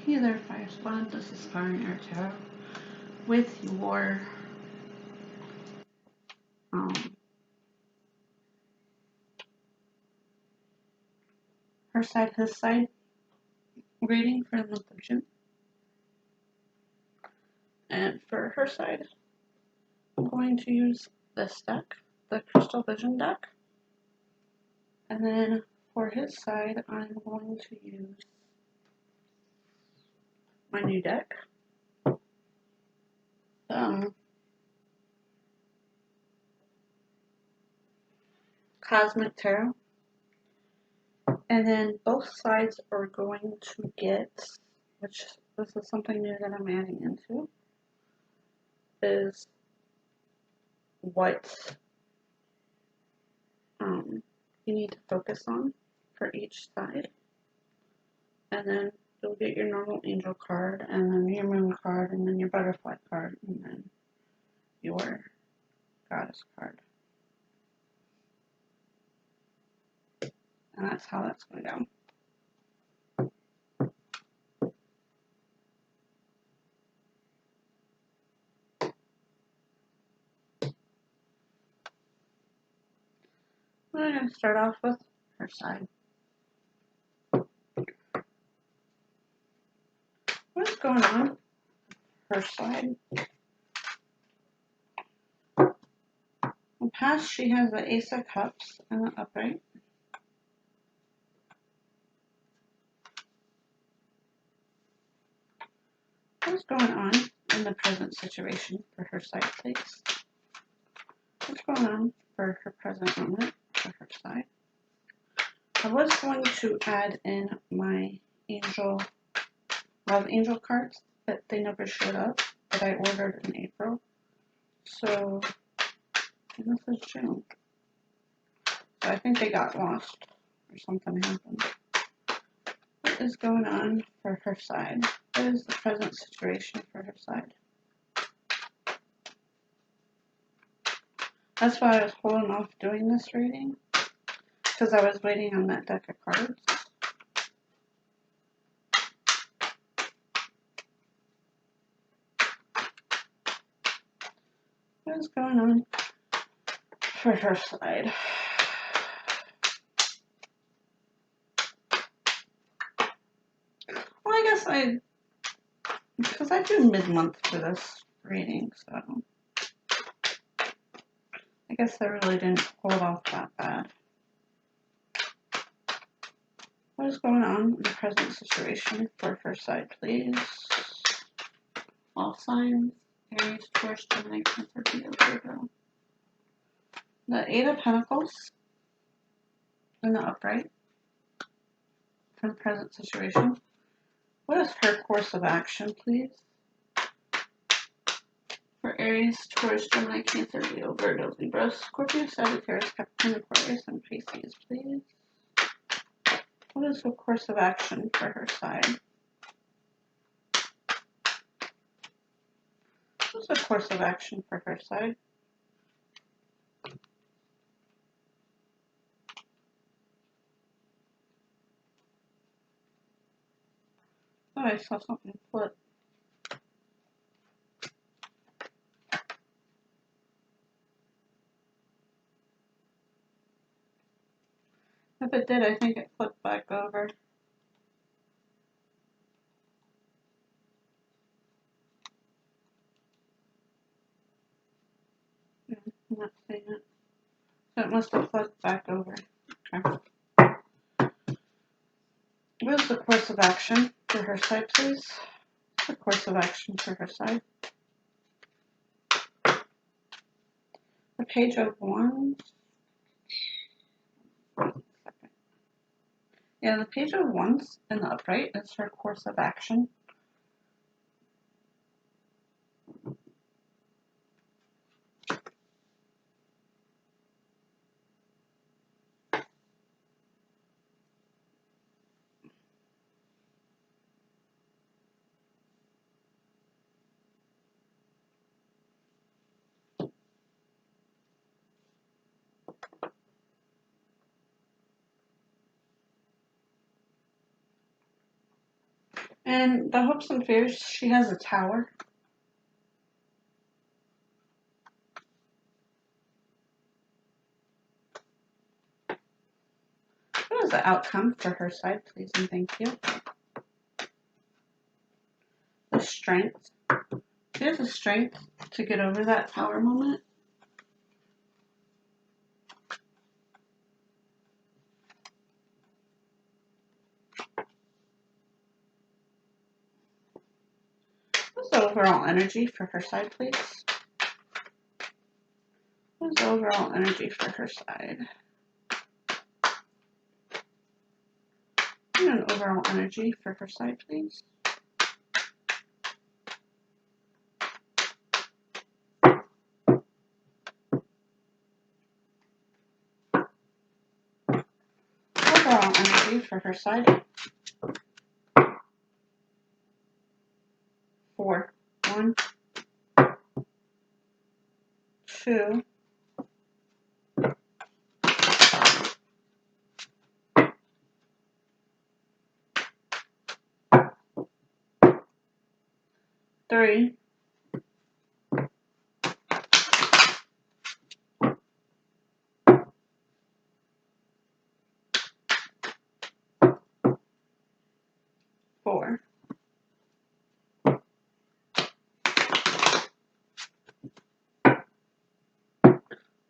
Hey there, Fire Squad. This is Fire Air Tarot with your Her Side, His Side reading for the month of June. And for her side, I'm going to use this deck, the Crystal Vision deck. And then for his side, I'm going to use my new deck, Cosmic Tarot. And then both sides are going to get, which this is something new that I'm adding into, is what you need to focus on for each side. And then you'll get your normal angel card, and then your moon card, and then your butterfly card, and then your goddess card. And that's how that's going to go. We're going to start off with her side. What's going on? Her side. In the past, she has the Ace of Cups in the upright. What's going on in the present situation for her side, please? What's going on for her present moment for her side? I was going to add in my love angel cards, but they never showed up, that I ordered in April. So, and this is June. So I think they got lost or something happened. What is going on for her side? What is the present situation for her side? That's why I was holding off doing this reading, because I was waiting on that deck of cards. What is going on for her side? Well, I guess because I do mid-month for this reading, so I guess I really didn't hold off that bad. What is going on in the present situation for her side, please? Allsigns, Aries, Taurus, Gemini, Cancer, Leo, Virgo. The Eight of Pentacles in the upright for the present situation. What is her course of action, please? For Aries, Taurus, Gemini, Cancer, Leo, Virgo, Libra, Scorpio, Sagittarius, Capricorn, Aquarius, and Pisces, please. What is the course of action for her side? What's the course of action for her side? Oh, I saw something flip. If it did, I think it flipped back over. Yeah, I'm not seeing it. So it must have flipped back over. Okay. What is the course of action for her side, please? What's the course of action for her side? The Page of Wands. Yeah, the Page of Wands in the upright is her course of action. And the hopes and fears, she has a Tower. What is the outcome for her side, please and thank you? The Strength. She has the strength to get over that Tower moment. What's the overall energy for her side, please? What is the overall energy for her side? And an overall energy for her side, please. Overall energy for her side. 4. 1, 2, 3, 4.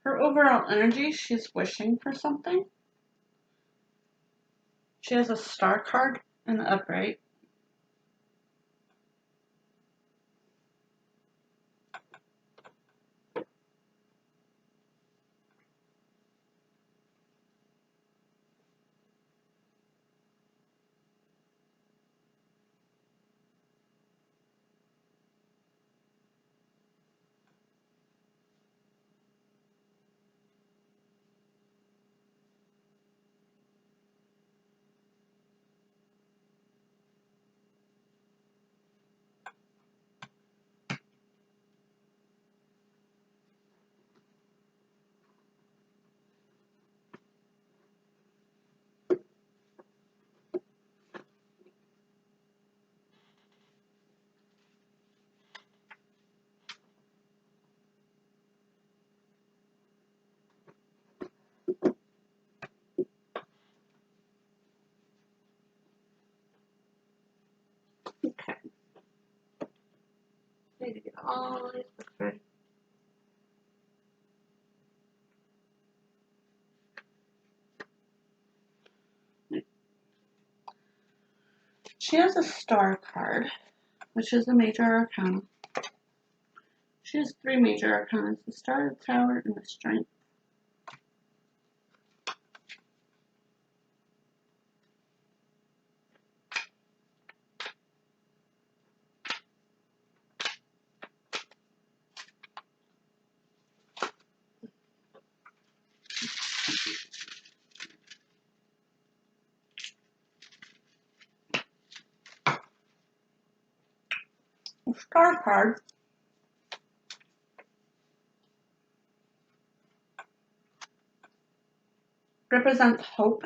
Her overall energy, she's wishing for something. She has a Star card in the upright. Okay. Need to get all these books ready. She has a Star card, which is a major arcana. She has 3 major arcanas: the Star, the Tower, and the Strength. The Star card represents hope,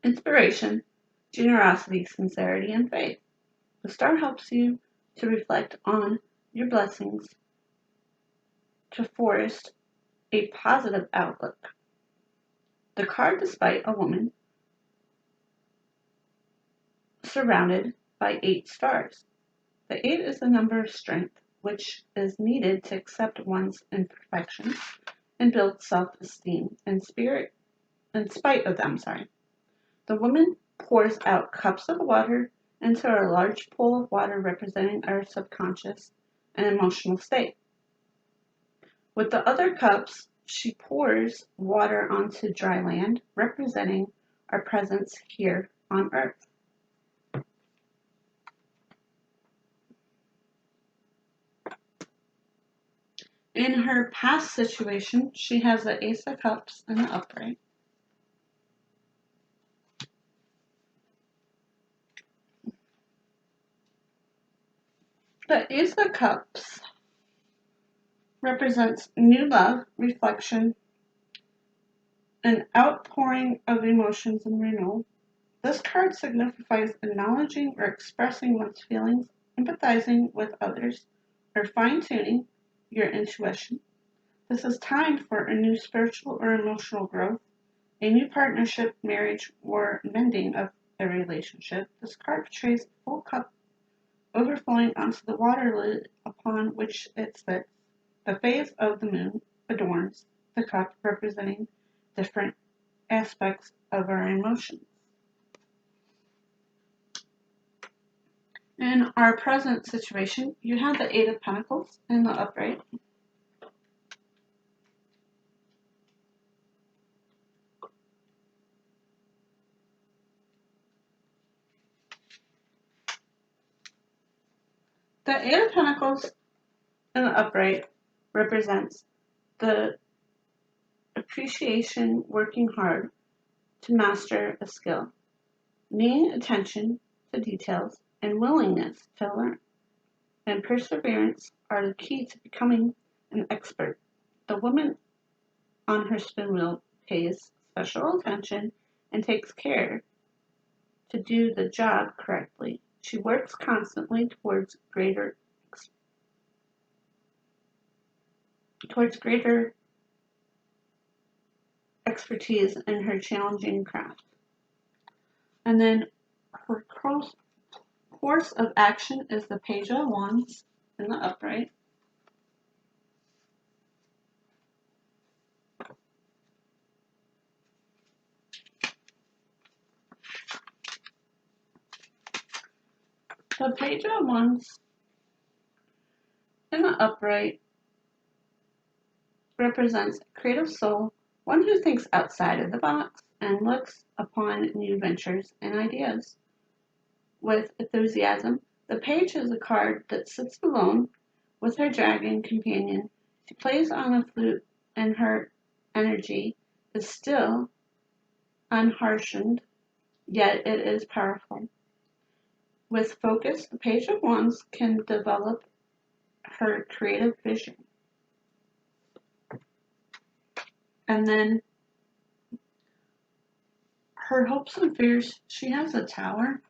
inspiration, generosity, sincerity, and faith. The Star helps you to reflect on your blessings, to forest a positive outlook. The card, despite a woman surrounded by 8 stars. The 8 is the number of strength, which is needed to accept one's imperfections and build self-esteem in spite of them. The woman pours out cups of water into a large pool of water representing our subconscious and emotional state. With the other cups, she pours water onto dry land, representing our presence here on Earth. In her past situation, she has the Ace of Cups in the upright. The Ace of Cups represents new love, reflection, an outpouring of emotions and renewal. This card signifies acknowledging or expressing one's feelings, empathizing with others, or fine-tuning your intuition. This is time for a new spiritual or emotional growth, a new partnership, marriage, or mending of a relationship. This card portrays a full cup overflowing onto the water lily upon which it sits. The phase of the moon adorns the cup, representing different aspects of our emotions. In our present situation, you have the Eight of Pentacles in the upright. The Eight of Pentacles in the upright represents the appreciation, working hard to master a skill, paying attention to details, and willingness to learn. And perseverance are the key to becoming an expert. The woman on her spin wheel pays special attention and takes care to do the job correctly. She works constantly towards greater expertise in her craft. And then her course of action is the Page of Wands in the upright. The Page of Wands in the upright represents a creative soul, one who thinks outside of the box and looks upon new ventures and ideas with enthusiasm. The page is a card that sits alone with her dragon companion. She plays on a flute and her energy is still unharshened, yet it is powerful. With focus, the Page of Wands can develop her creative vision. And then her hopes and fears, she has a Tower.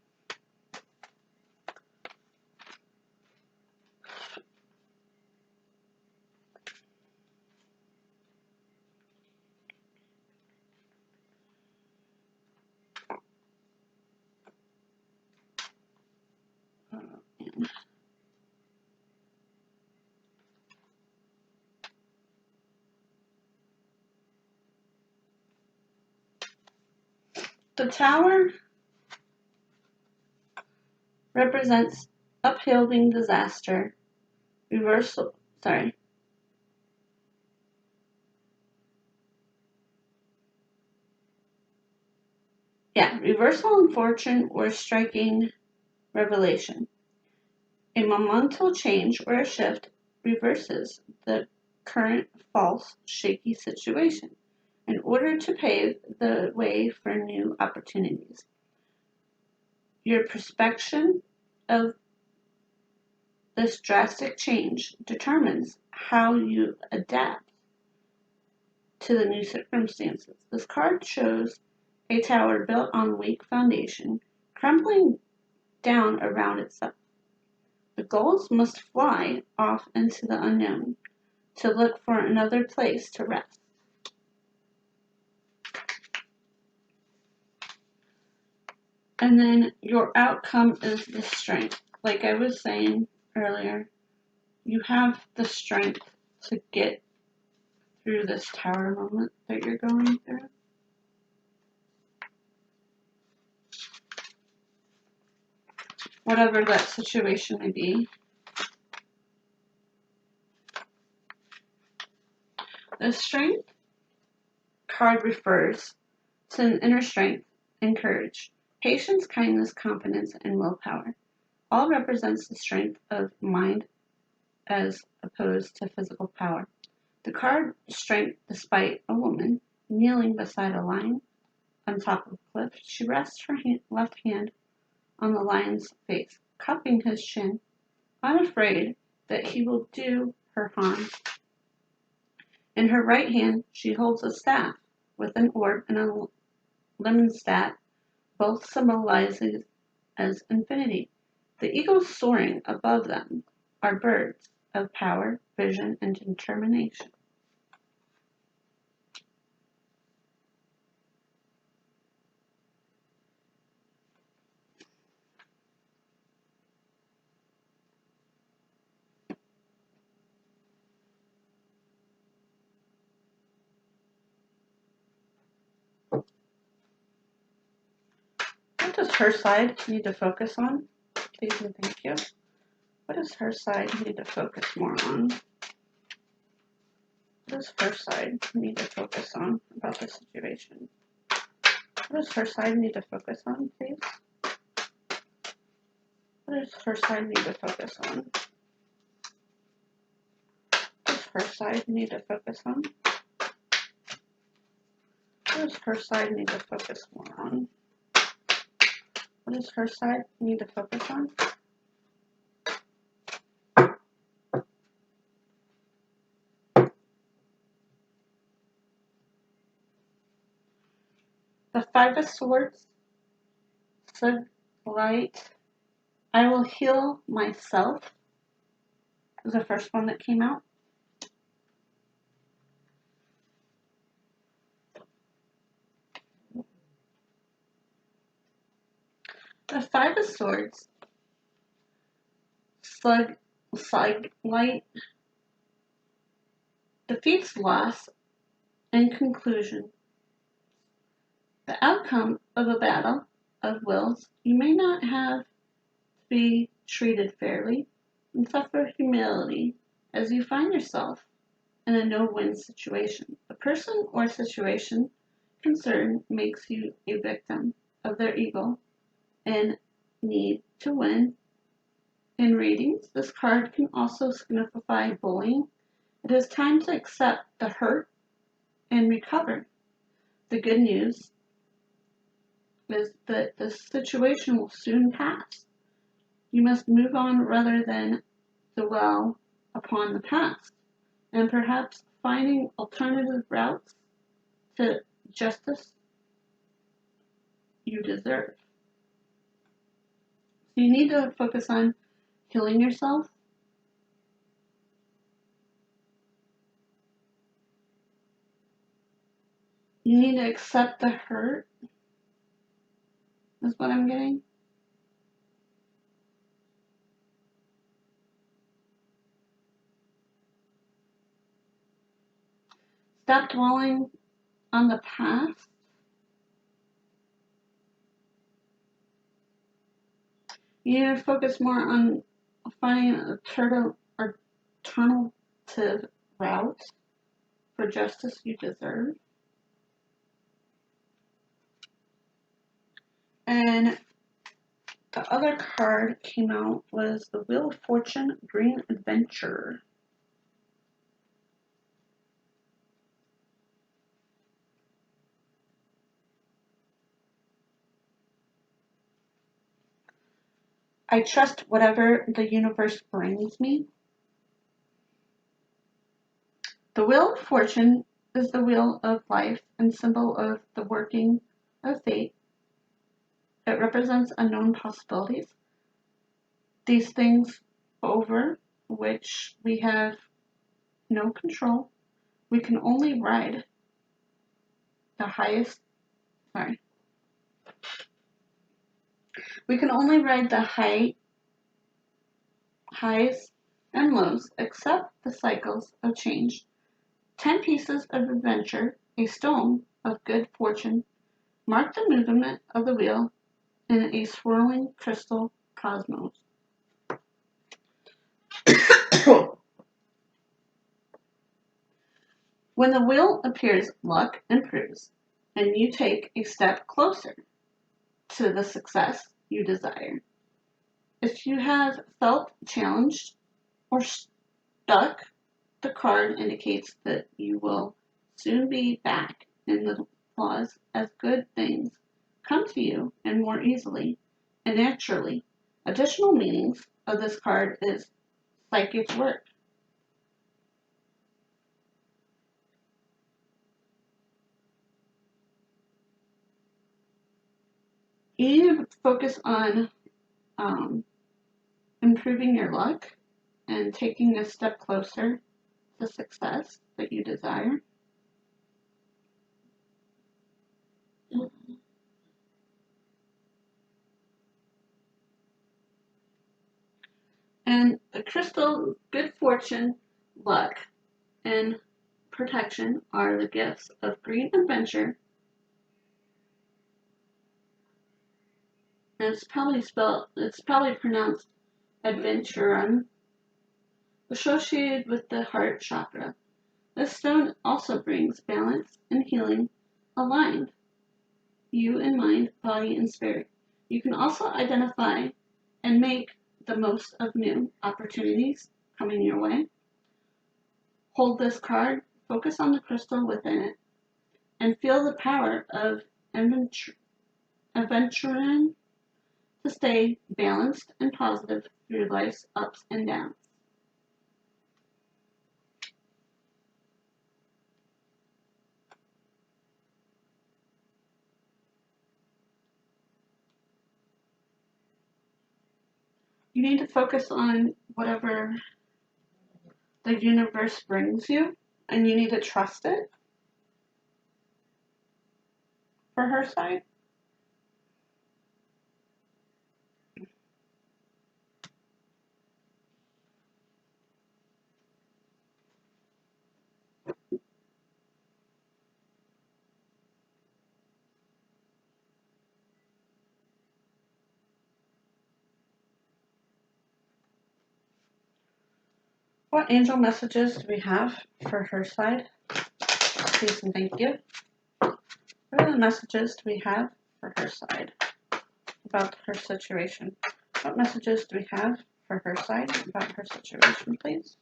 The Tower represents upholding disaster, reversal in fortune or striking revelation. A monumental change or a shift reverses the current false, shaky situation in order to pave the way for new opportunities. Your perception of this drastic change determines how you adapt to the new circumstances. This card shows a tower built on weak foundation, crumbling down around itself. The gulls must fly off into the unknown to look for another place to rest. And then your outcome is the strength. Like I was saying earlier, you have the strength to get through this Tower moment that you're going through. Whatever that situation may be. The Strength card refers to an inner strength and courage, patience, kindness, confidence, and willpower. All represents the strength of mind as opposed to physical power. The card Strength despite a woman kneeling beside a lion on top of a cliff. She rests her left hand on the lion's face, cupping his chin, unafraid that he will do her harm. In her right hand, she holds a staff with an orb and a lemon staff both symbolizing as infinity. The eagles soaring above them are birds of power, vision, and determination. What does her side need to focus on? Please and thank you. What does her side need to focus more on? What does her side need to focus on about the situation? What does her side need to focus on, please? What does her side need to focus on? What does her side need to focus on? What does her side need to focus more on? What does her side need to focus on? The Five of Swords, Sugilite, I will heal myself is the first one that came out. The Five of Swords, Sugilite, defeats loss and conclusion. The outcome of a battle of wills, you may not have to be treated fairly and suffer humility as you find yourself in a no-win situation. The person or situation concerned makes you a victim of their ego and need to win. In readings, this card can also signify bullying. It is time to accept the hurt and recover. The good news is that the situation will soon pass. You must move on rather than dwell upon the past, and perhaps finding alternative routes to justice you deserve. So you need to focus on healing yourself. You need to accept the hurt, is what I'm getting. Stop dwelling on the past. You need to focus more on finding an alternative route for justice you deserve. And the other card came out was the Wheel of Fortune, Green Aventurine. I trust whatever the universe brings me. The Wheel of Fortune is the wheel of life and symbol of the working of fate. It represents unknown possibilities. These things over which we have no control. We can only ride the highest, We can only ride the highs and lows, accept the cycles of change. 10 pieces of adventure, a stone of good fortune, mark the movement of the wheel in a swirling crystal cosmos. When the wheel appears, luck improves, and you take a step closer to the success you desire. If you have felt challenged or stuck, the card indicates that you will soon be back in the applause as good things come to you and more easily and naturally. Additional meanings of this card is psychic work. You focus on improving your luck and taking a step closer to success that you desire. And the crystal, good fortune, luck, and protection are the gifts of Green Adventure. And it's probably pronounced Aventurine, associated with the heart chakra. This stone also brings balance and healing aligned, you in mind, body, and spirit. You can also identify and make the most of new opportunities coming your way. Hold this card, focus on the crystal within it, and feel the power of Aventurine to stay balanced and positive through life's ups and downs. You need to focus on whatever the universe brings you, and you need to trust it for her side. What angel messages do we have for her side? Please and thank you. What are the messages do we have for her side about her situation? What messages do we have for her side about her situation, please?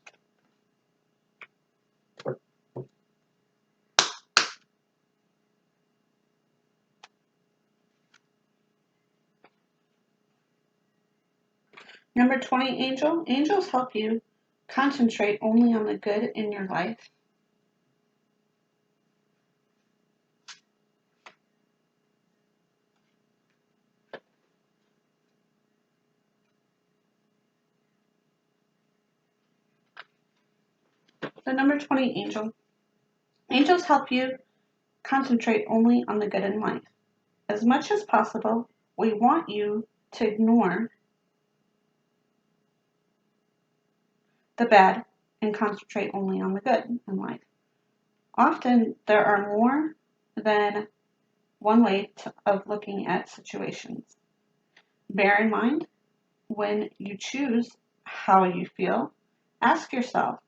Number 20, angel. Angels help you concentrate only on the good in your life. The number 20, angel. Angels help you concentrate only on the good in life. As much as possible, we want you to ignore the bad and concentrate only on the good in life. Often there are more than one way of looking at situations. Bear in mind, when you choose how you feel, ask yourself,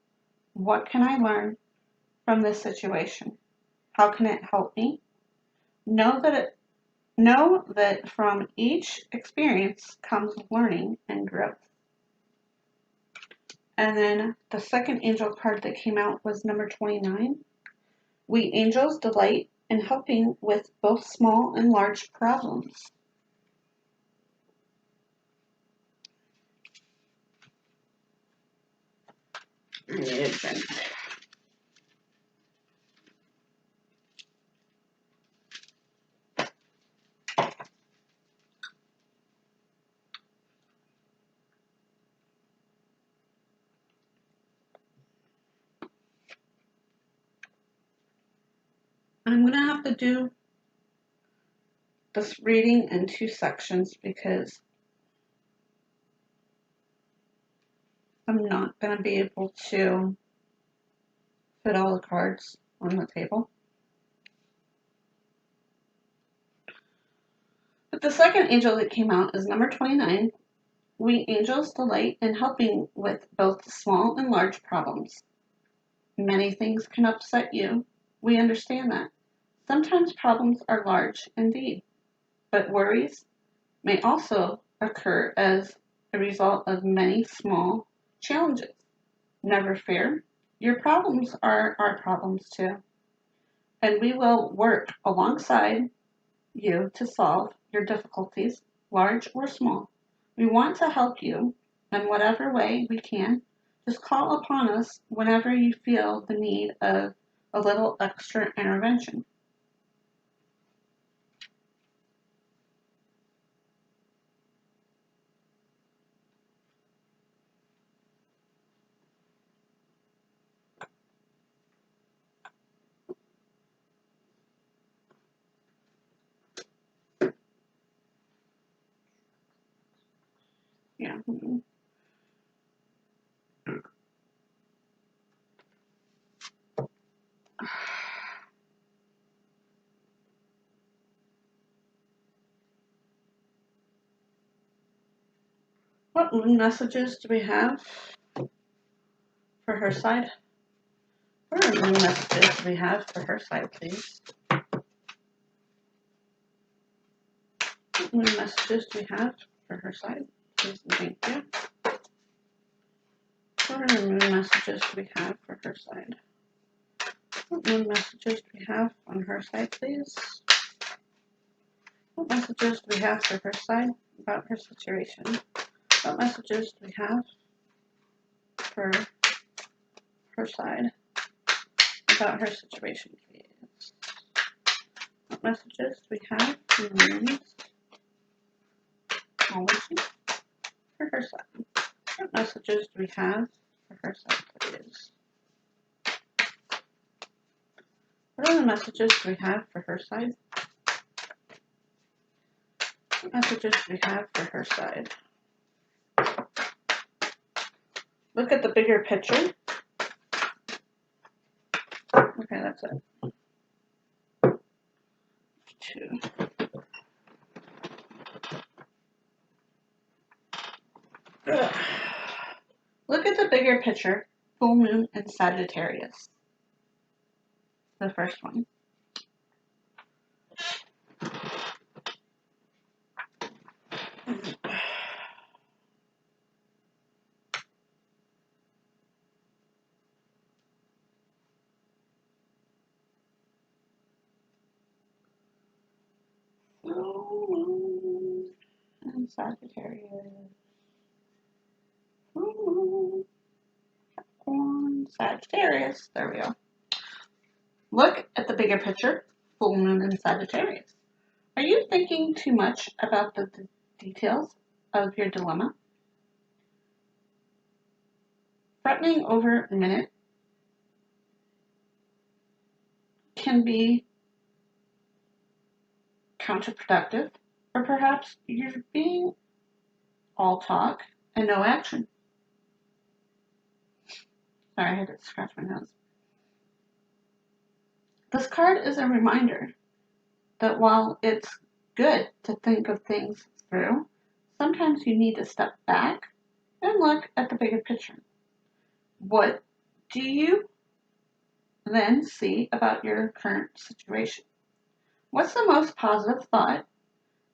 what can I learn from this situation? How can it help me? Know that from each experience comes learning and growth. And then the second angel card that came out was number 29. We angels delight in helping with both small and large problems. I'm going to have to do this reading in two sections because I'm not going to be able to fit all the cards on the table. But the second angel that came out is number 29. We angels delight in helping with both small and large problems. Many things can upset you. We understand that. Sometimes problems are large indeed, but worries may also occur as a result of many small challenges. Never fear. Your problems are our problems too, and we will work alongside you to solve your difficulties, large or small. We want to help you in whatever way we can. Just call upon us whenever you feel the need of a little extra intervention. Yeah. What moon messages do we have for her side? What moon messages do we have for her side, please? What moon messages do we have for her side? Please and thank you. What moon messages do we have for her side? What moon messages do we have on her side, please? What messages do we have for her side about her situation? What messages do we have for her side about her situation, please? What messages do we have for moon's apology for her side? What messages do we have for her side, please? What other messages do we have for her side? What messages do we have for her side? Look at the bigger picture. Okay, that's it. 2. Ugh. Look at the bigger picture. Full moon and Sagittarius. The first one. Full moon and Sagittarius. Full moon, Capricorn, Sagittarius. There we go. Look at the bigger picture. Full moon and Sagittarius. Are you thinking too much about the details of your dilemma? Fretting over a minute can be counterproductive, or perhaps you're being all talk and no action. Sorry, I had to scratch my nose. This card is a reminder that while it's good to think of things through, sometimes you need to step back and look at the bigger picture. What do you then see about your current situation? What's the most positive thought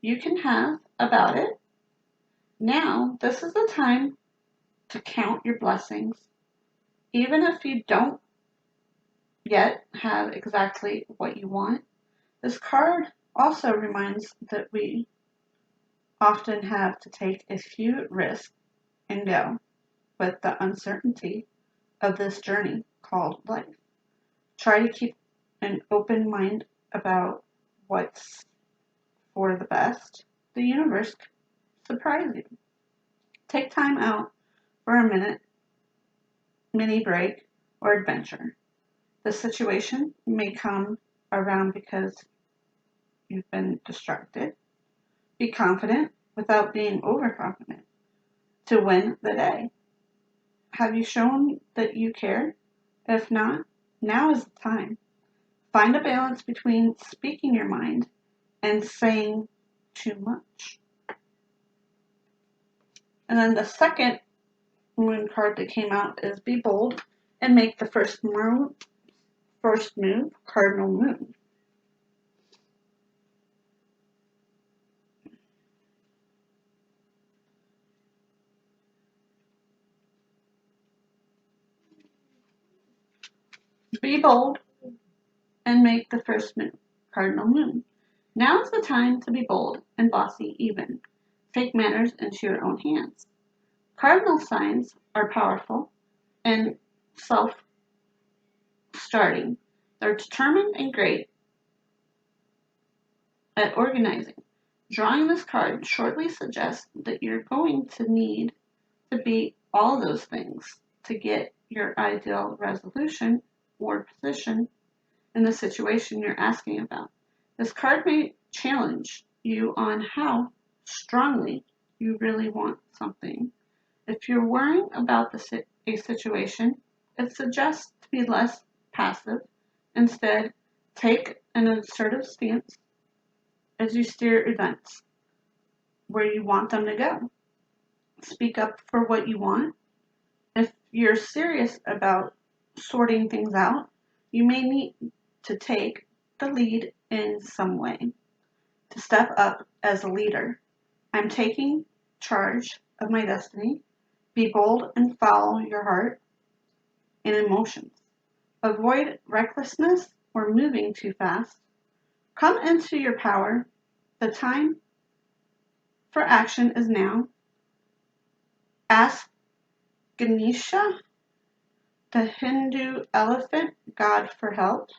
you can have about it? Now, this is the time to count your blessings, even if you don't yet have exactly what you want. This card also reminds that we often have to take a few risks and go with the uncertainty of this journey called life. Try to keep an open mind about what's for the best. The universe could surprise you. Take time out for a mini break or adventure. The situation may come around because you've been distracted. Be confident without being overconfident to win the day. Have you shown that you care? If not, now is the time. Find a balance between speaking your mind and saying too much. And then the second moon card that came out is Be Bold and Make the First Move, Cardinal Moon. Be bold and make the first move, Cardinal Moon. Now is the time to be bold and bossy even. Take matters into your own hands. Cardinal signs are powerful and self-starting. They're determined and great at organizing. Drawing this card shortly suggests that you're going to need to be all those things to get your ideal resolution or position in the situation you're asking about. This card may challenge you on how strongly you really want something. If you're worrying about a situation, it suggests to be less passive. Instead, take an assertive stance as you steer events where you want them to go. Speak up for what you want. If you're serious about sorting things out, you may need to take the lead in some way. To step up as a leader. I'm taking charge of my destiny. Be bold and follow your heart and emotions. Avoid recklessness or moving too fast. Come into your power. The time for action is now. Ask Ganesha, the Hindu elephant god, for help.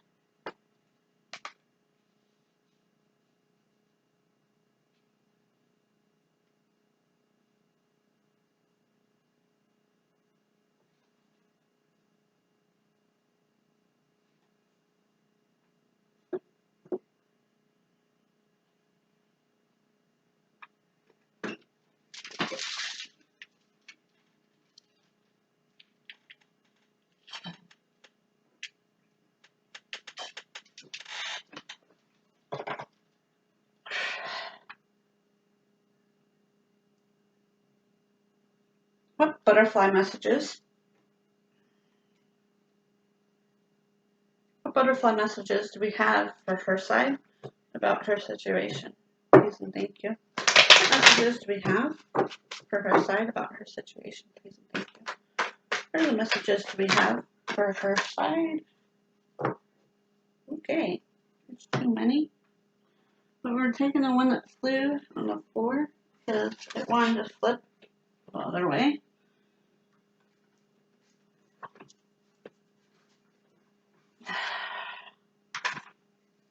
What butterfly messages? What butterfly messages do we have for her side about her situation? Please and thank you. What messages do we have for her side about her situation? Please and thank you. What are the messages do we have for her side? Okay, there's too many. But we're taking the one that flew on the floor because it wanted to flip the other way.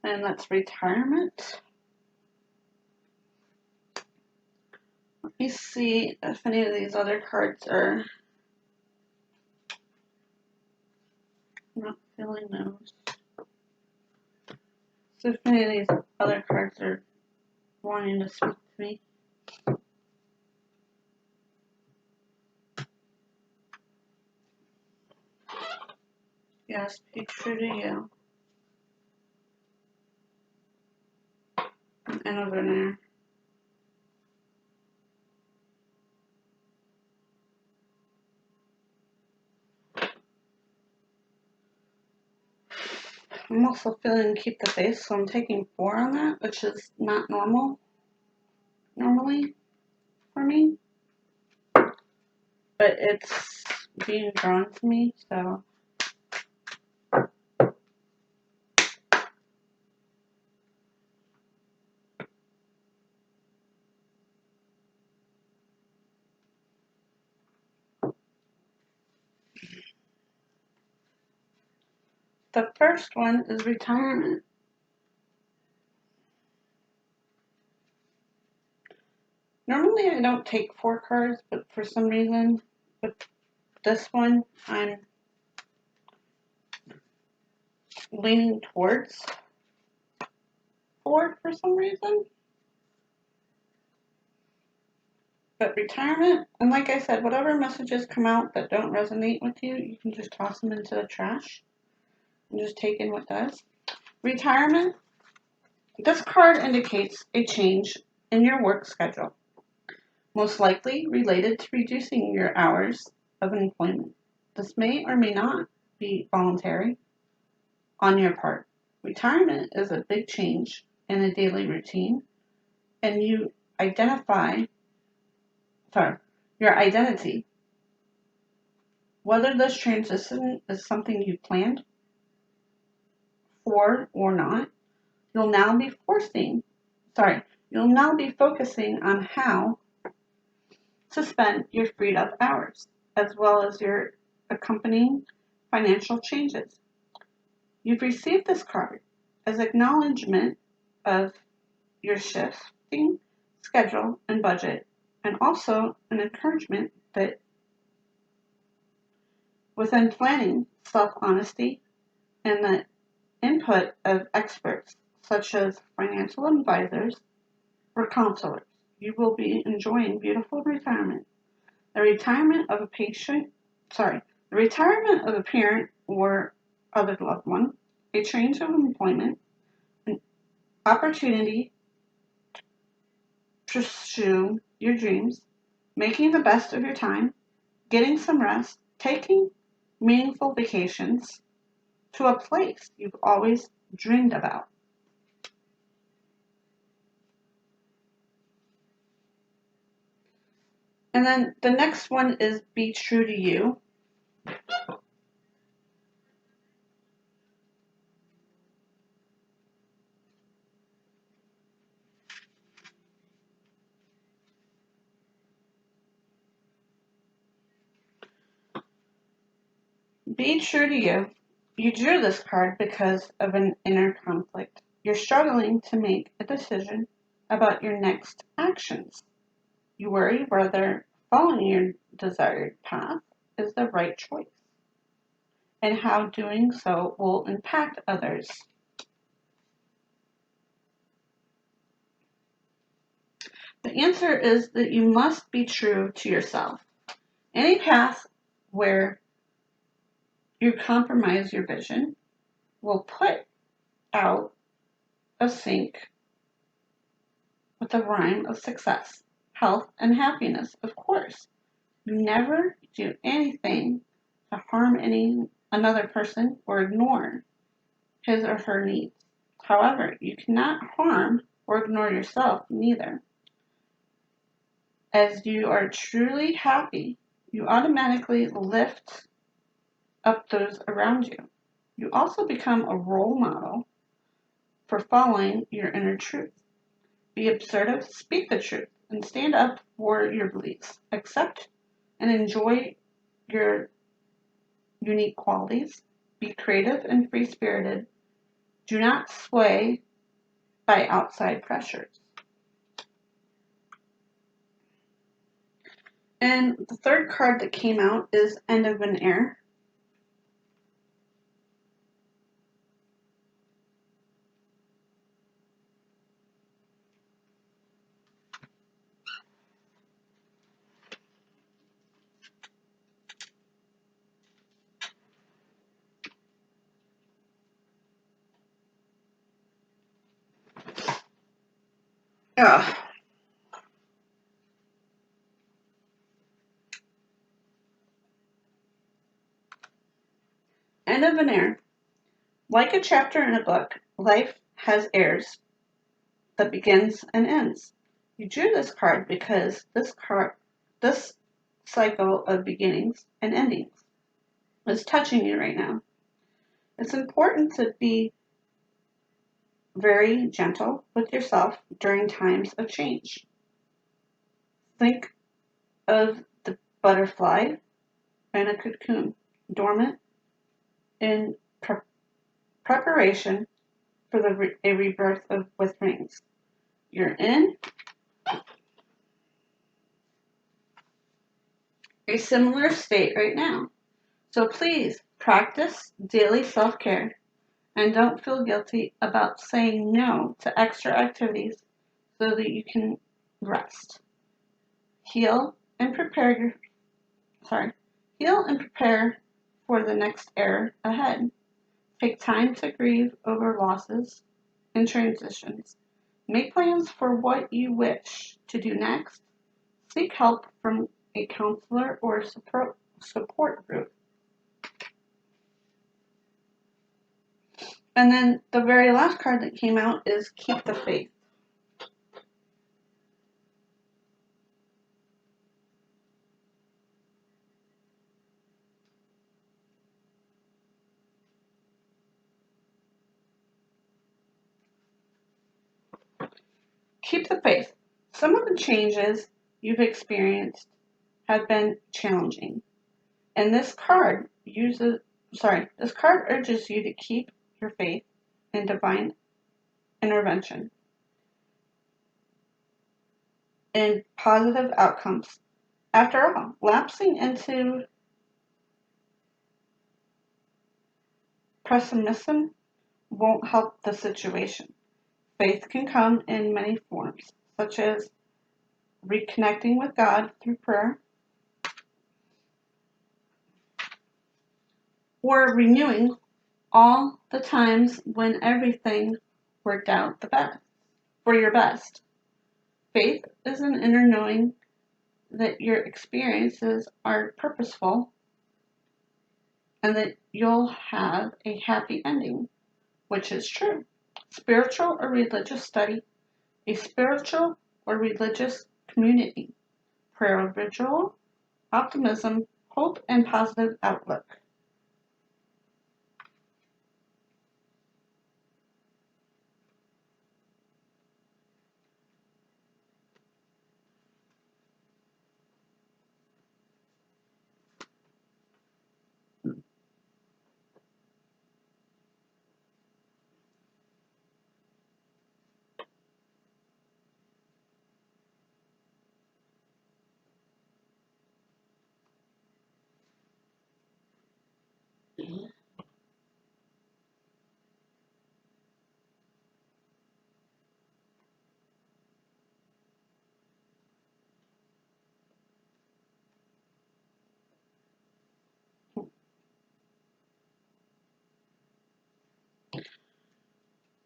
And that's retirement. Let me see if any of these other cards are not feeling those. So if any of these other cards are wanting to speak to me. Yes, be true to you. And over there. I'm also feeling keep the faith, so I'm taking 4 on that, which is not normal normally for me. But it's being drawn to me, so. The first one is retirement. Normally I don't take 4 cards, but for some reason with this one I'm leaning towards 4 for some reason. But retirement, and like I said, whatever messages come out that don't resonate with you, you can just toss them into the trash and just take in what does. Retirement, this card indicates a change in your work schedule, most likely related to reducing your hours of employment. This may or may not be voluntary on your part. Retirement is a big change in a daily routine, and your identity. Whether this transition is something you planned for or not, you'll now be focusing on how to spend your freed up hours, as well as your accompanying financial changes. You've received this card as acknowledgement of your shifting schedule and budget, and also an encouragement that within planning, self-honesty, and the input of experts such as financial advisors or counselors, You will be enjoying beautiful retirement. The retirement of a the retirement of a parent or other loved one, a change of employment, an opportunity to pursue your dreams, making the best of your time, getting some rest, taking meaningful vacations to a place you've always dreamed about. And then the next one is be true to you. Be true to you. You drew this card because of an inner conflict. You're struggling to make a decision about your next actions. You worry whether following your desired path is the right choice and how doing so will impact others. The answer is that you must be true to yourself. Any path where you compromise your vision will put out of sync with the rhyme of success, health, and happiness. Of course, you never do anything to harm another person or ignore his or her needs. However, you cannot harm or ignore yourself neither. As you are truly happy, you automatically lift up those around you. You also become a role model for following your inner truth. Be assertive, speak the truth, and stand up for your beliefs. Accept and enjoy your unique qualities. Be creative and free-spirited. Do not sway by outside pressures. And the third card that came out is End of an Era. Ugh. End of an Era. Like a chapter in a book, life has eras that begins and ends. You drew this card because this cycle of beginnings and endings is touching you right now. It's important to be very gentle with yourself during times of change. Think of the butterfly in a cocoon, dormant in preparation for a rebirth with wings. You're in a similar state right now. So please practice daily self-care and don't feel guilty about saying no to extra activities so that you can rest. Heal and prepare for the next era ahead. Take time to grieve over losses and transitions. Make plans for what you wish to do next. Seek help from a counselor or support group. And then the very last card that came out is Keep the Faith. Keep the faith. Some of the changes you've experienced have been challenging. And this card urges you to keep your faith in divine intervention and positive outcomes. After all, lapsing into pessimism won't help the situation. Faith can come in many forms, such as reconnecting with God through prayer, or renewing all the times when everything worked out the best for your best. Faith is an inner knowing that your experiences are purposeful and that you'll have a happy ending, which is true. Spiritual or religious study, a spiritual or religious community, prayer ritual, optimism, hope, and positive outlook.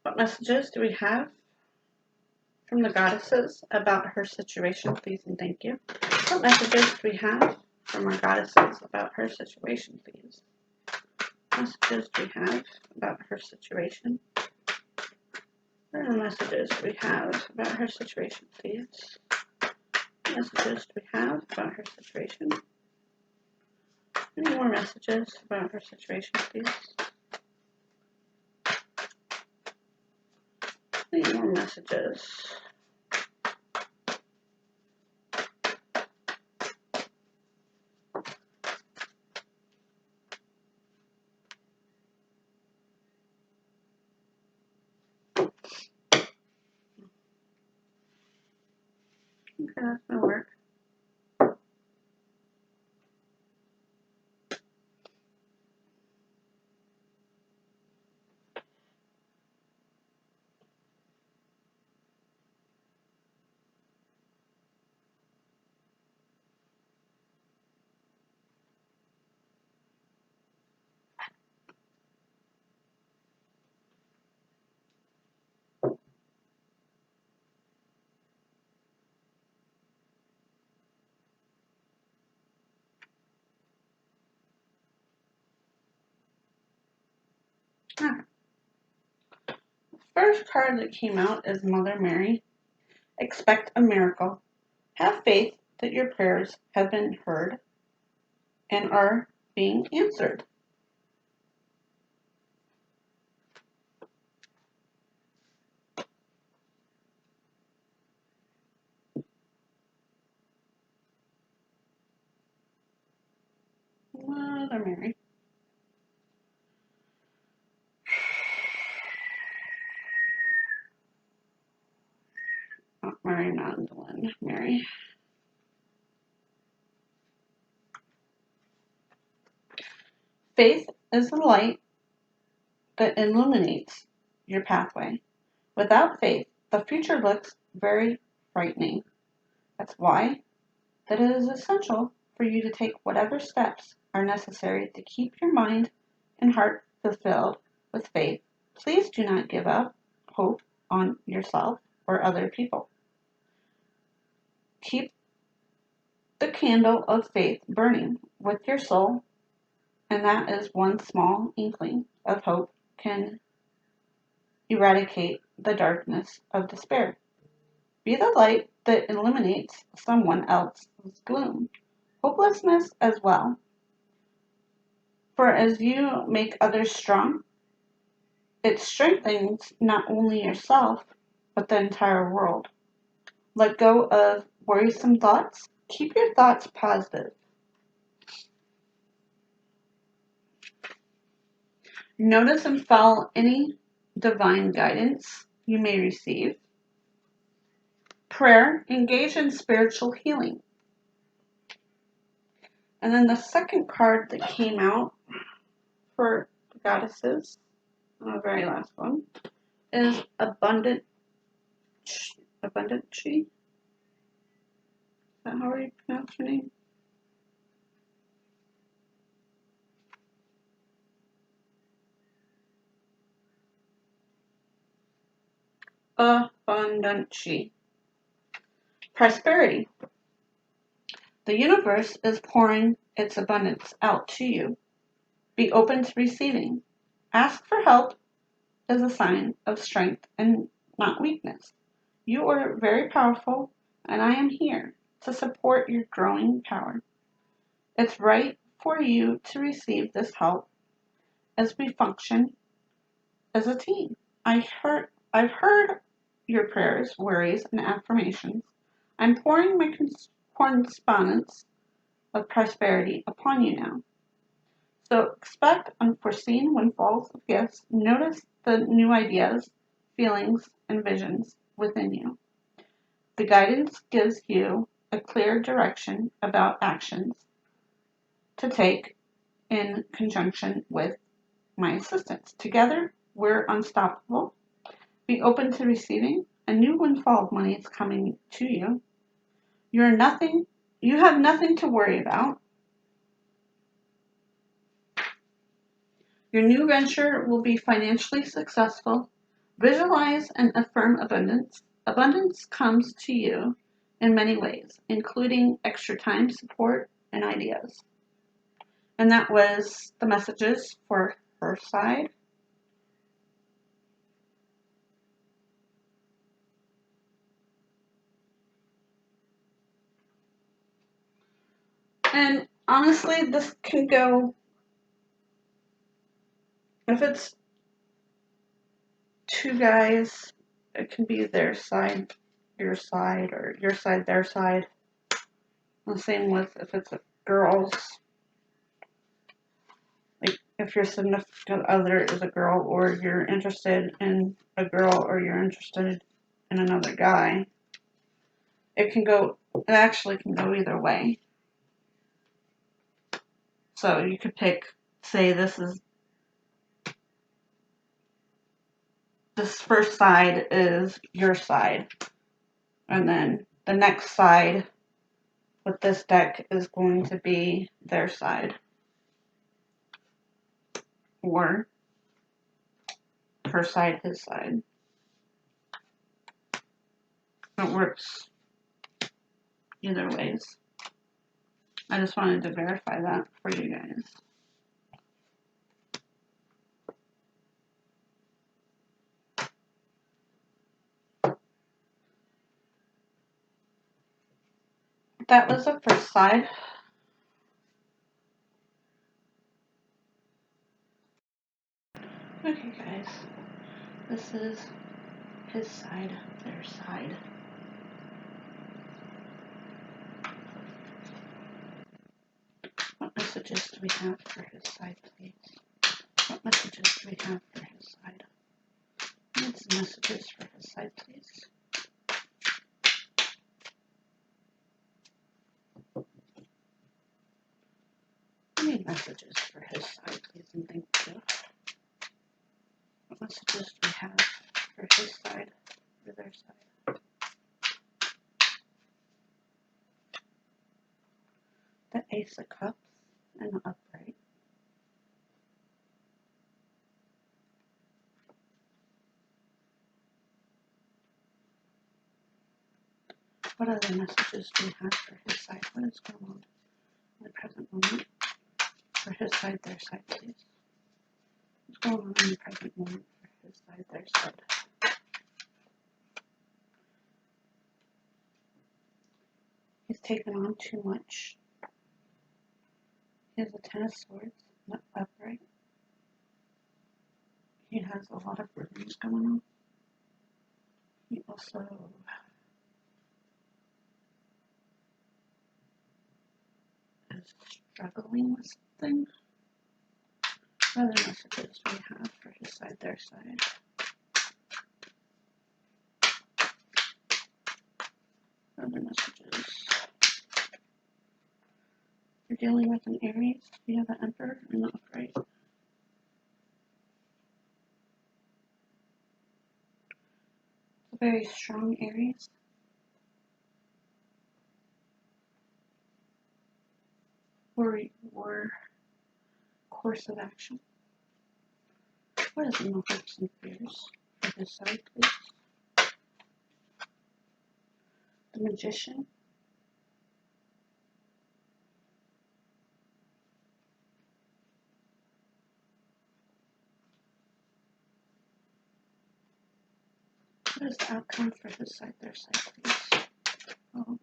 What messages do we have from the goddesses about her situation, please and thank you? What messages do we have from our goddesses about her situation, please? What messages do we have about her situation? What messages do we have about her situation, please? What messages do we have about her situation? Any more messages about her situation, please? Any more messages? Okay, that's gonna work. Ah. The first card that came out is Mother Mary. Expect a miracle. Have faith that your prayers have been heard and are being answered. Mother Mary. Not Mary Magdalene. Mary. Faith is the light that illuminates your pathway. Without faith, the future looks very frightening. That's why that it is essential for you to take whatever steps are necessary to keep your mind and heart fulfilled with faith. Please do not give up hope on yourself or other people. Keep the candle of faith burning with your soul, and that is one small inkling of hope can eradicate the darkness of despair. Be the light that illuminates someone else's gloom, hopelessness as well. For as you make others strong, it strengthens not only yourself, but the entire world. Let go of worrisome thoughts. Keep your thoughts positive. Notice and follow any divine guidance you may receive. Prayer, engage in spiritual healing. And then the second card that came out for the goddesses, the very last one, is abundant tree. that how you pronounce your name? Abundance. Prosperity. The universe is pouring its abundance out to you. Be open to receiving. Ask for help is a sign of strength and not weakness. You are very powerful, and I am here to support your growing power. It's right for you to receive this help as we function as a team. I've heard your prayers, worries, and affirmations. I'm pouring my correspondence of prosperity upon you now. So expect unforeseen windfalls of gifts. Notice the new ideas, feelings, and visions within you. The guidance gives you a clear direction about actions to take in conjunction with my assistance. Together, we're unstoppable. Be open to receiving. A new windfall of money is coming to you. You have nothing to worry about. Your new venture will be financially successful. Visualize and affirm abundance. Abundance comes to you in many ways, including extra time, support, and ideas. And that was the messages for her side. And honestly, this can go, if it's two guys, it can be their side, your side, or your side, their side. The same with if it's girls. Like if your significant other is a girl, or you're interested in a girl, or you're interested in another guy, it actually can go either way. So you could pick, say this first side is your side, and then the next side with this deck is going to be their side, or her side, his side. It works either ways. I just wanted to verify that for you guys. That was the first side. Okay, guys. This is his side, their side. What messages do we have for his side, please? What messages do we have for his side? I need some messages for his side, please. I need messages for his side, please, and thank you. What messages do we have for his side, for their side? The Ace of Cups and the upright. What other messages do we have for his side? What is going on in the present moment? For his side, their side, please. What's going on in the present moment for his side, their side? He's taken on too much. He has a Ten of Swords, not upright. He has a lot of rhythms going on. He also is struggling with something. What other messages do we have for his side, their side? Other messages. You're dealing with an Aries. You have an Emperor and the upright. It's a very strong Aries. for your course of action. What is in the hopes and fears for this side, please? The Magician. What is the outcome for this side, their side, please? Oh.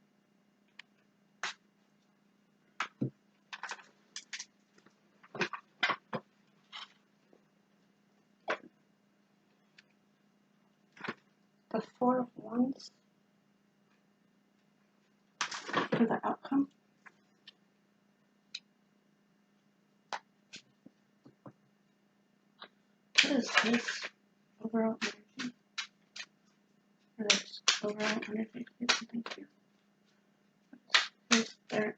The Four of Wands for the outcome. What is this overall energy? For this overall energy, please. Thank you. What is their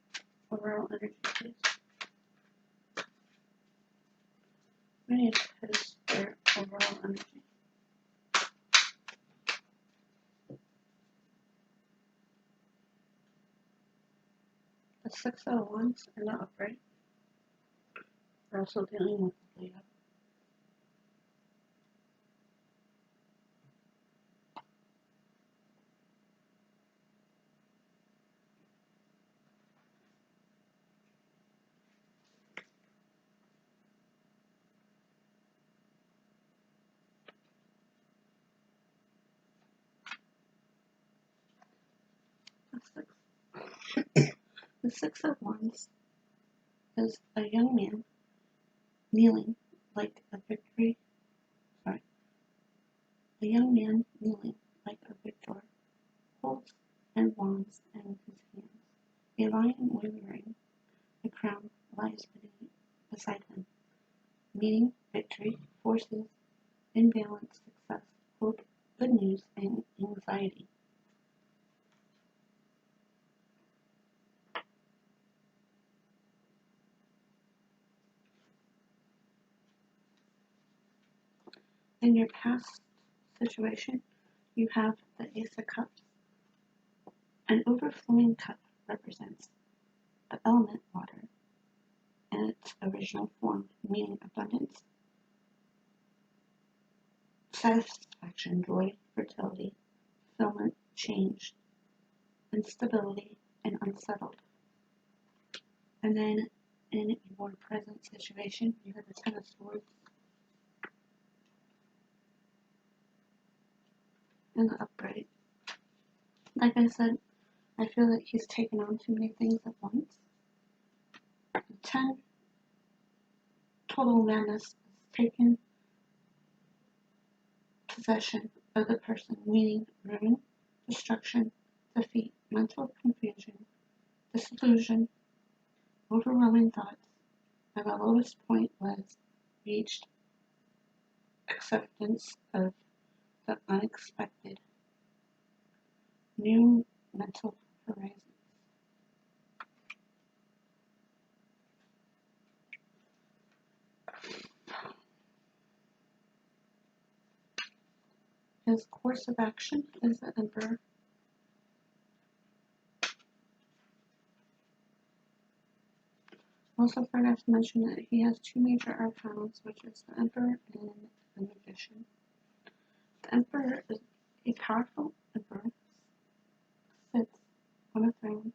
overall energy, please? What is their overall energy? The Six of Wands and the Upright. We're also dealing with the Leo. The Six of Wands is a young man kneeling like a victory. Sorry. A young man kneeling like a victor holds and wands in his hands. A lion wavering, a crown lies beside him, meaning victory, forces, imbalance, success, hope, good news, and anxiety. In your past situation, you have the Ace of Cups. An overflowing cup represents the element water in its original form, meaning abundance, satisfaction, joy, fertility, fulfillment, change, instability, and unsettled. And then in your present situation, you have the Ten of Swords and the Upright. Like I said, I feel that he's taken on too many things at once. The 10, total madness, is taken possession of the person, meaning ruin, destruction, defeat, mental confusion, disillusion, overwhelming thoughts, and the lowest point was reached acceptance of the unexpected, new mental horizons. His course of action is the Emperor. Also forgot to mention that he has two major arcanas, which is the Emperor and the Magician. The Emperor is a powerful emperor, sits on a throne.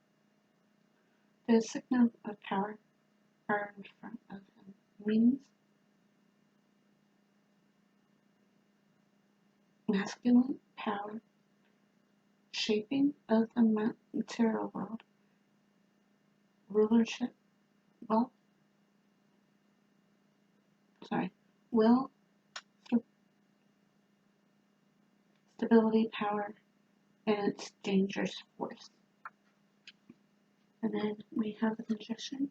The signals of power are in front of him, means masculine power, shaping of the material world, rulership, will, stability, power, and its dangerous force. And then we have the Magician.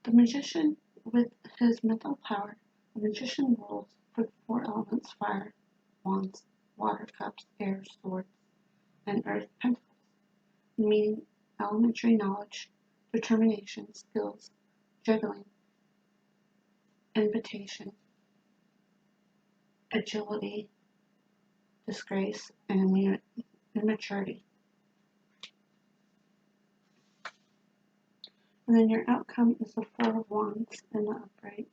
The Magician, with his mental power, the Magician rules for the four elements: fire, wands, water, cups, air, swords, and earth, pentacles, meaning elementary knowledge, determination, skills, juggling, invitation, agility, disgrace, and immaturity. And then your outcome is the Four of Wands in the upright.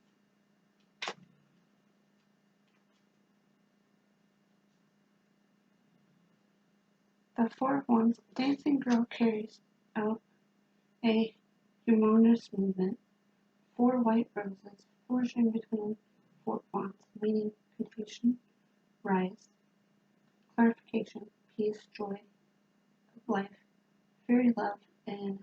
The Four of Wands dancing girl carries out a humongous movement. 4 white roses flourishing between 4 wands, meaning completion, rise, clarification, peace, joy of life, fairy love, and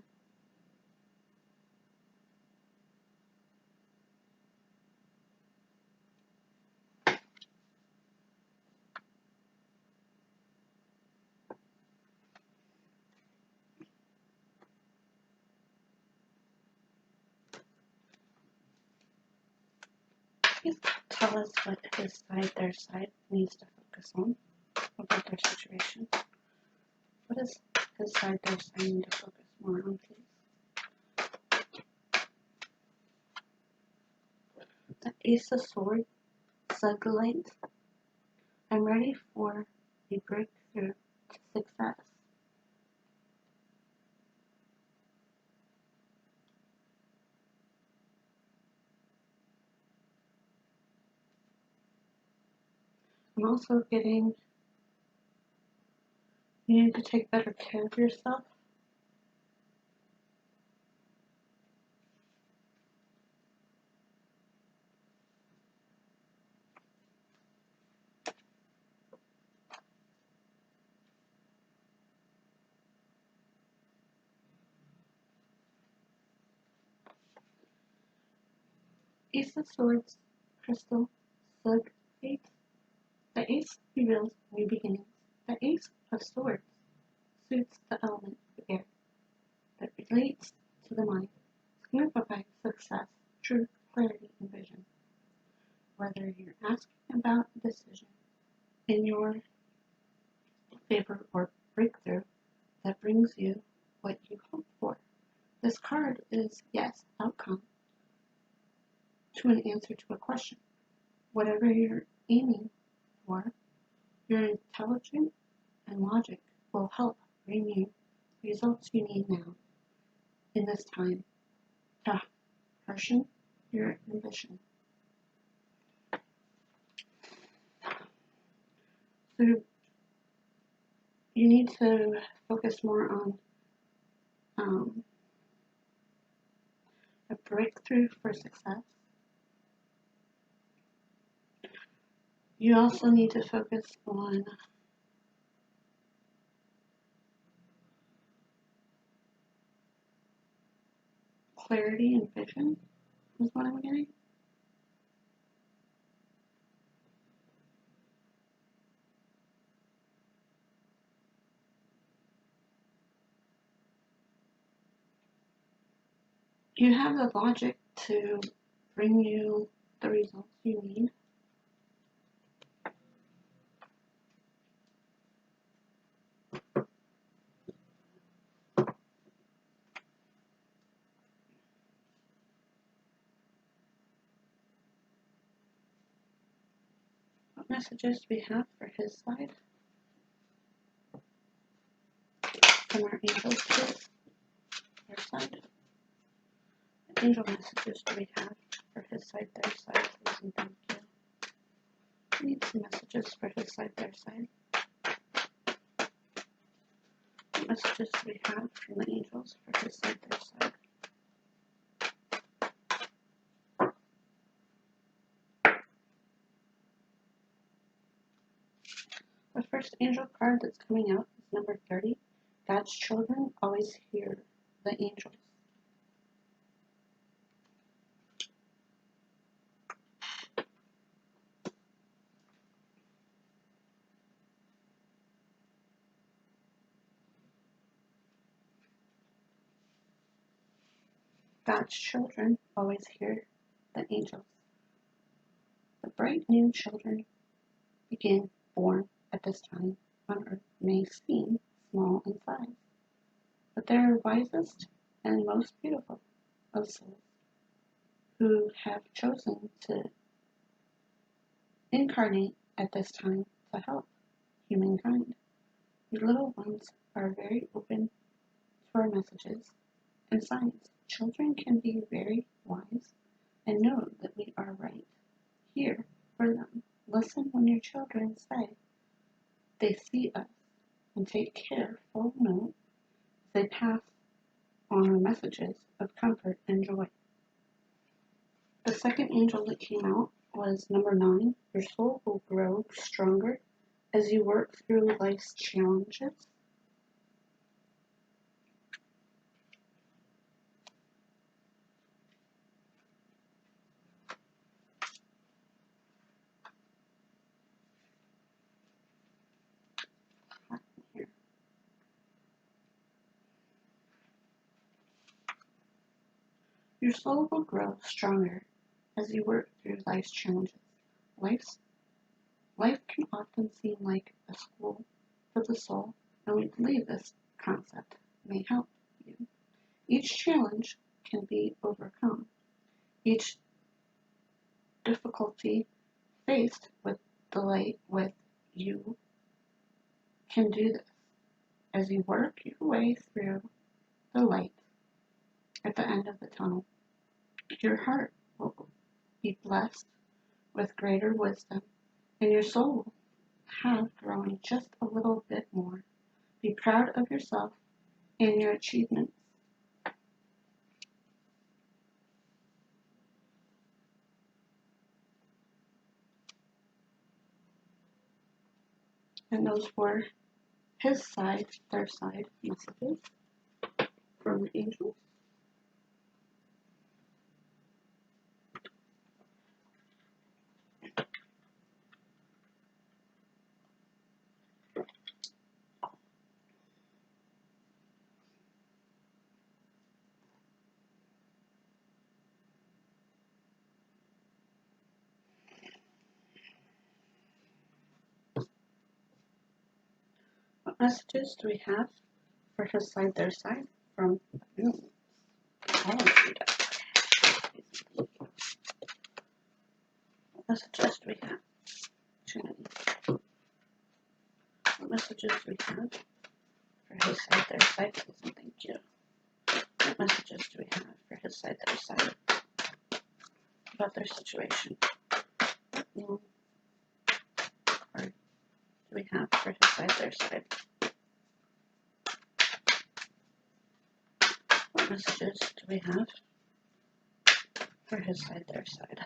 please tell us what his side, their side needs to focus on about their situation. What is his side, their side need to focus more on, please? The Ace of Swords, Sugilite. I'm ready for a breakthrough to success. I'm also getting, you need to take better care of yourself. Ace of Swords, Crystal, Sugilite. The Ace reveals new beginnings. The Ace of Swords suits the element of air that relates to the mind, signifying success, truth, clarity, and vision. Whether you're asking about a decision in your favor or breakthrough that brings you what you hope for. This card is yes, outcome to an answer to a question. Whatever you're aiming for, your intelligence and logic will help bring you results you need now in this time to harshen your ambition. So you need to focus more on a breakthrough for success. You also need to focus on clarity and vision, is what I'm getting. You have the logic to bring you the results you need. What messages do we have for his side? From our angels to their side. What angel messages do we have for his side, their side, please and thank you. We need some messages for his side, their side. What messages do we have from the angels for his side, their side? The first angel card that's coming out is number 30. God's children always hear the angels. God's children always hear the angels. The bright new children begin born at this time on earth may seem small in size, but they're wisest and most beautiful of souls who have chosen to incarnate at this time to help humankind. These little ones are very open to our messages And signs. Children can be very wise and know that we are right here for them. Listen when your children say they see us and take careful note as they pass on our messages of comfort and joy. The second angel that came out was number 9. Your soul will grow stronger as you work through life's challenges. Here. Your soul will grow stronger as you work through life's challenges. Life can often seem like a school for the soul, and we believe this concept may help you. Each challenge can be overcome. Each difficulty faced with delight with you can do this as you work your way through the light at the end of the tunnel. Your heart will be blessed with greater wisdom, and your soul will have grown just a little bit more. Be proud of yourself and your achievements. And those were his side, their side messages from the angels. What messages do we have for his side, their side from the moon? What messages do we have? Trinity. What messages do we have for his side, their side? Please and thank you. What messages do we have for his side, their side about their situation? What moon card do we have for his side, their side? What messages do we have for his side, their side?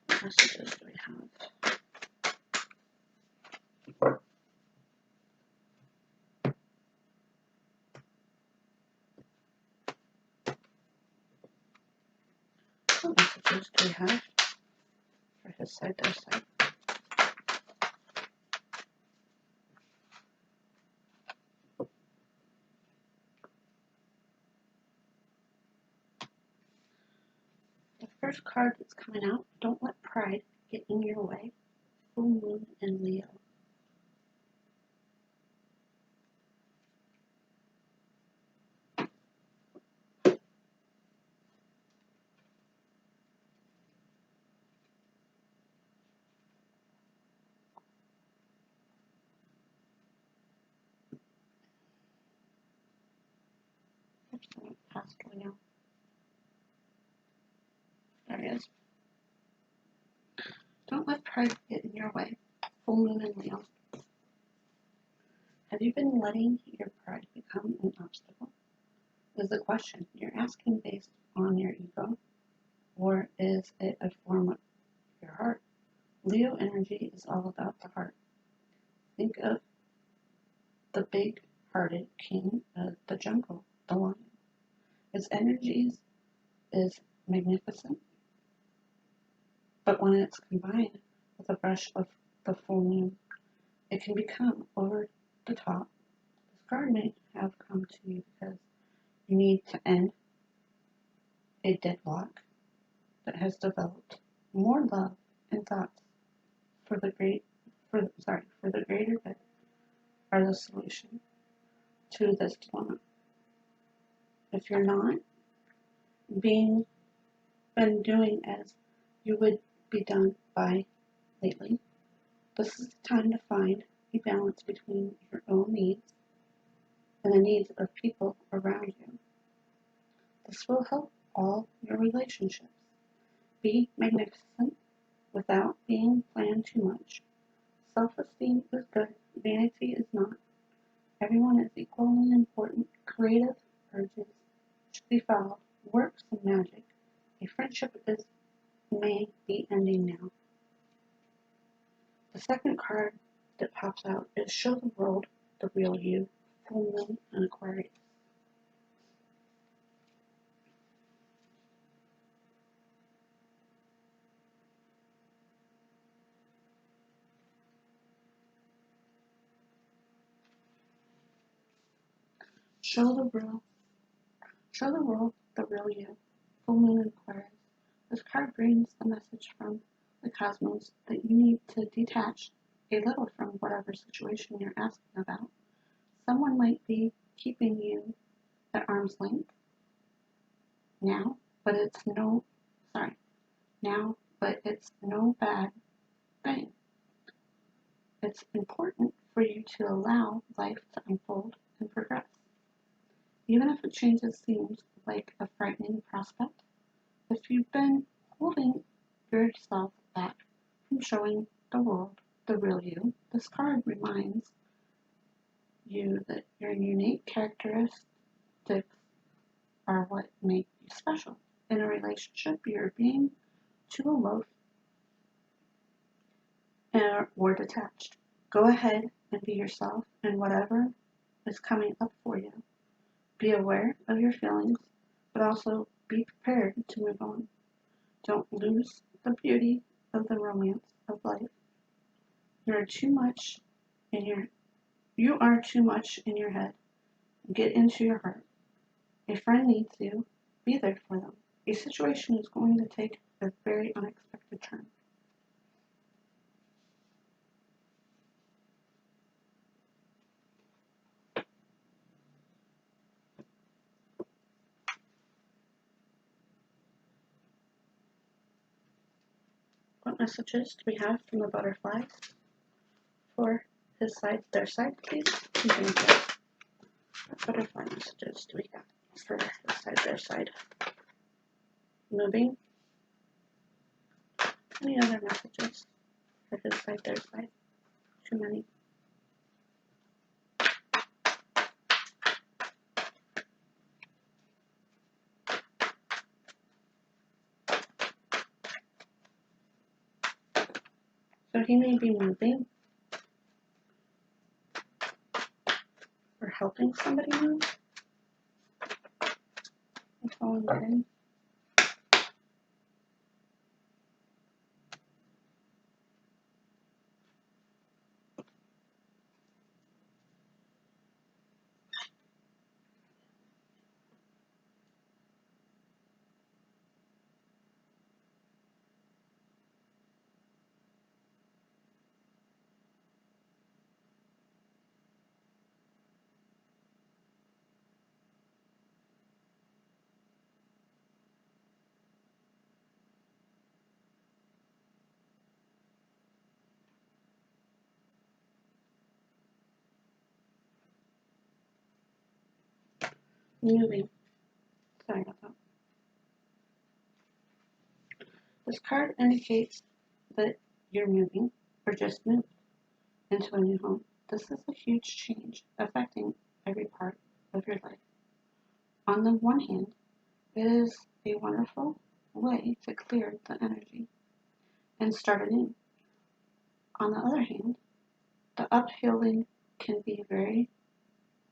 What messages do we have? What messages do we have for his side, their side? The first card that's coming out, don't let pride get in your way. Full moon and Leo. Past Leo. There he is. Don't let pride get in your way. Full moon and Leo. Have you been letting your pride become an obstacle? Is the question you're asking based on your ego, or is it a form of your heart? Leo energy is all about the heart. Think of the big-hearted king of the jungle, the lion. His energies is magnificent, but when it's combined with a brush of the full moon, it can become over the top. This card may have come to you because you need to end a deadlock that has developed more love and thoughts for the greater good are the solution to this dilemma. If you're not been doing as you would be done by lately, this is the time to find a balance between your own needs and the needs of people around you. This will help all your relationships. Be magnificent without being planned too much. Self-esteem is good, vanity is not. Everyone is equally important. Creative urges should be followed. Works and magic. A friendship may be ending now. The second card that pops out is Show the World the Real You, Full Moon and Aquarius. Show the world the real you, Full Moon and Aquarius. This card brings the message from the cosmos that you need to detach a little from whatever situation you're asking about. Someone might be keeping you at arm's length now, but it's no bad thing. It's important for you to allow life to unfold and progress. Even if a change seems like a frightening prospect, if you've been holding yourself back from showing the world the real you, this card reminds you that your unique characteristics are what make you special. In a relationship, you're being too aloof or detached. Go ahead and be yourself in whatever is coming up for you. Be aware of your feelings, but also be prepared to move on. Don't lose the beauty of the romance of life. You are too much in your head. Get into your heart. A friend needs you. Be there for them. A situation is going to take a very unexpected turn. What messages do we have from the butterflies for his side, their side, please? What butterfly messages do we got for his side, their side? Moving. Any other messages for his side, their side? Too many. So he may be moving or helping somebody move. That's all I'm getting. Moving. Sorry about that. This card indicates that you're moving or just moved into a new home. This is a huge change affecting every part of your life. On the one hand, it is a wonderful way to clear the energy and start anew. On the other hand, the uphealing can be very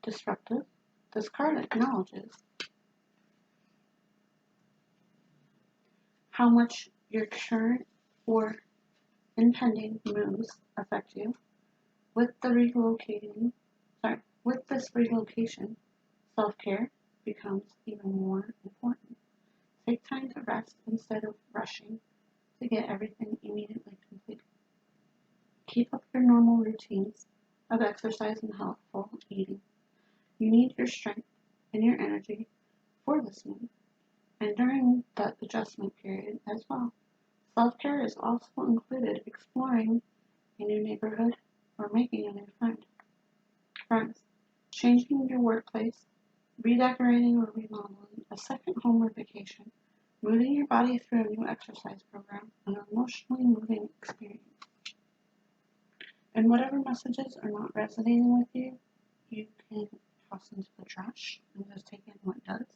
disruptive. This card acknowledges how much your current or impending moves affect you. With this relocation, self-care becomes even more important. Take time to rest instead of rushing to get everything immediately completed. Keep up your normal routines of exercise and healthful eating. You need your strength and your energy for this move and during the adjustment period as well. Self-care is also included exploring a new neighborhood or making a new friends. changing your workplace, redecorating or remodeling, a second home or vacation, moving your body through a new exercise program, an emotionally moving experience. And whatever messages are not resonating with you, you can toss into the trash and just take in what does.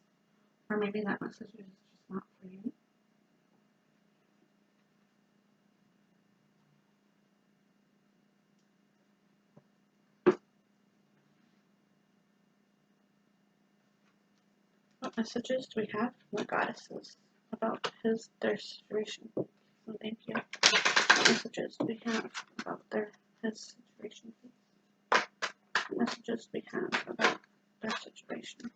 Or maybe that message is just not for you. What messages do we have from the goddesses about their situation? So thank you. What messages do we have about his situation? What messages do we have about their situation?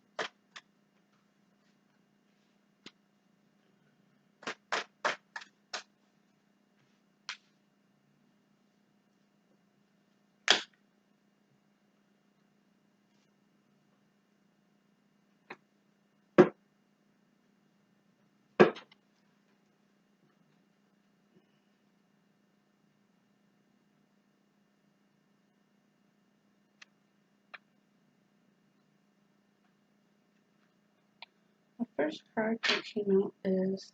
The first card that came out is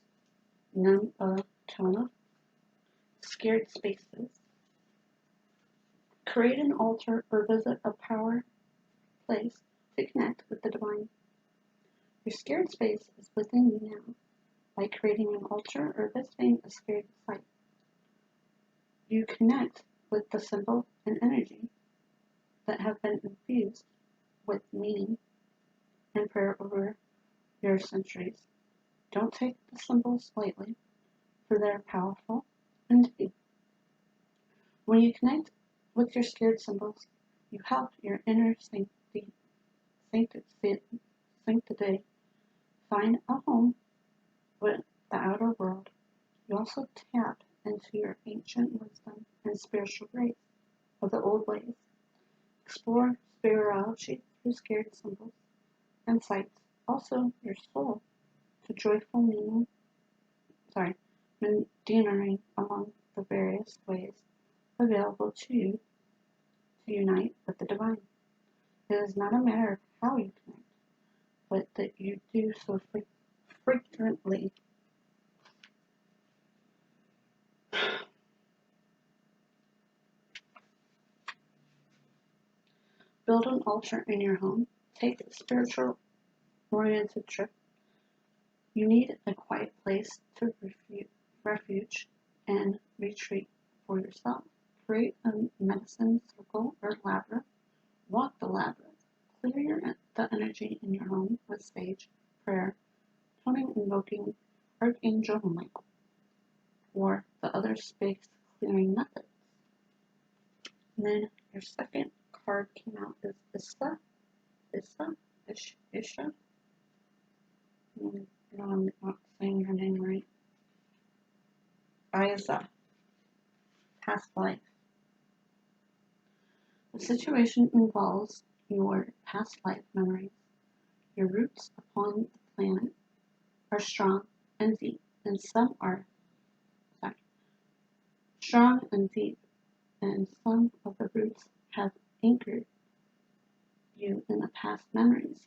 Tona, Scared Spaces. Create an altar or visit a power place to connect with the divine. Your scared space is within you now. By creating an altar or visiting a scared site, you connect with the symbol and energy that have been infused with meaning and prayer over your centuries. Don't take the symbols lightly, for they are powerful and deep. When you connect with your scared symbols, you help your inner sanctity find a home with the outer world. You also tap into your ancient wisdom and spiritual grace of the old ways. Explore spirituality through scared symbols and sights. Also, your soul to joyful meandering among the various ways available to you to unite with the divine. It is not a matter of how you connect, but that you do so frequently. Build an altar in your home. Take a spiritual-oriented trip. You need a quiet place to refuge and retreat for yourself. Create a medicine circle or labyrinth. Walk the labyrinth. Clear the energy in your home with sage, prayer, toning, invoking Archangel Michael, or the other space clearing methods. And then your second card came out is Isha. I'm not saying her name right. Isa. Past life. The situation involves your past life memories. Your roots upon the planet are strong and deep, and some of the roots have anchored you in the past memories.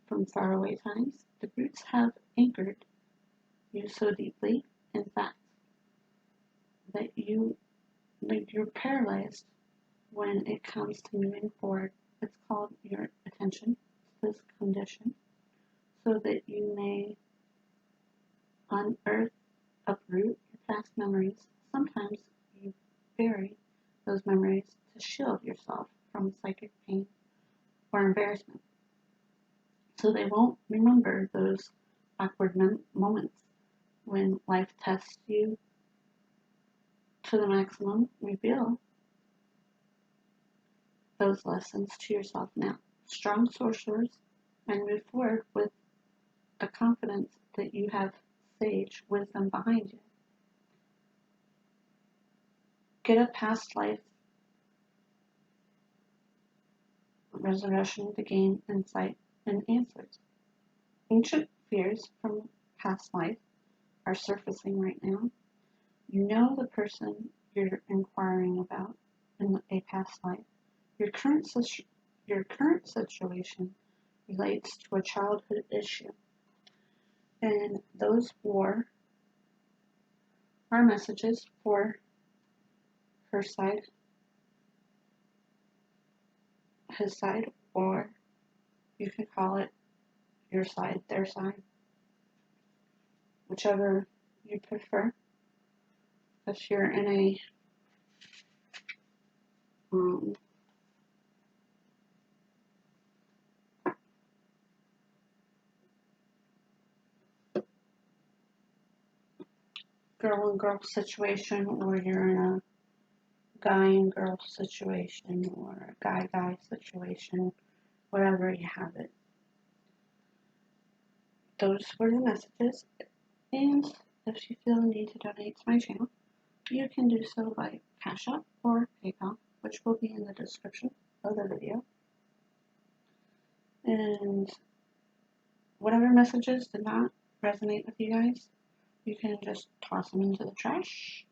From faraway times, the roots have anchored you so deeply, in fact, that you're paralyzed when it comes to moving forward. It's called your attention to this condition, so that you may uproot your past memories. Sometimes you bury those memories to shield yourself from psychic pain or embarrassment, so they won't remember those awkward moments when life tests you to the maximum. Reveal those lessons to yourself now. Strong sorcerers, and move forward with the confidence that you have sage wisdom behind you. Get a past life resurrection to gain insight and answers. Ancient fears from past life are surfacing right now. You know the person you're inquiring about in a past life. Your current your current situation relates to a childhood issue. And those four are messages for her side, his side, or you could call it your side, their side, whichever you prefer. If you're in a girl and girl situation, or you're in a guy and girl situation, or a guy situation, wherever you have it. Those were the messages, and if you feel the need to donate to my channel, you can do so by Cash App or PayPal, which will be in the description of the video. And whatever messages did not resonate with you guys, you can just toss them into the trash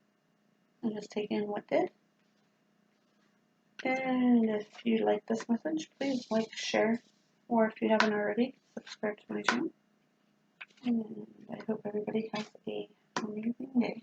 and just take in what did. And if you like this message, please like, share, or if you haven't already, subscribe to my channel. And I hope everybody has a amazing day.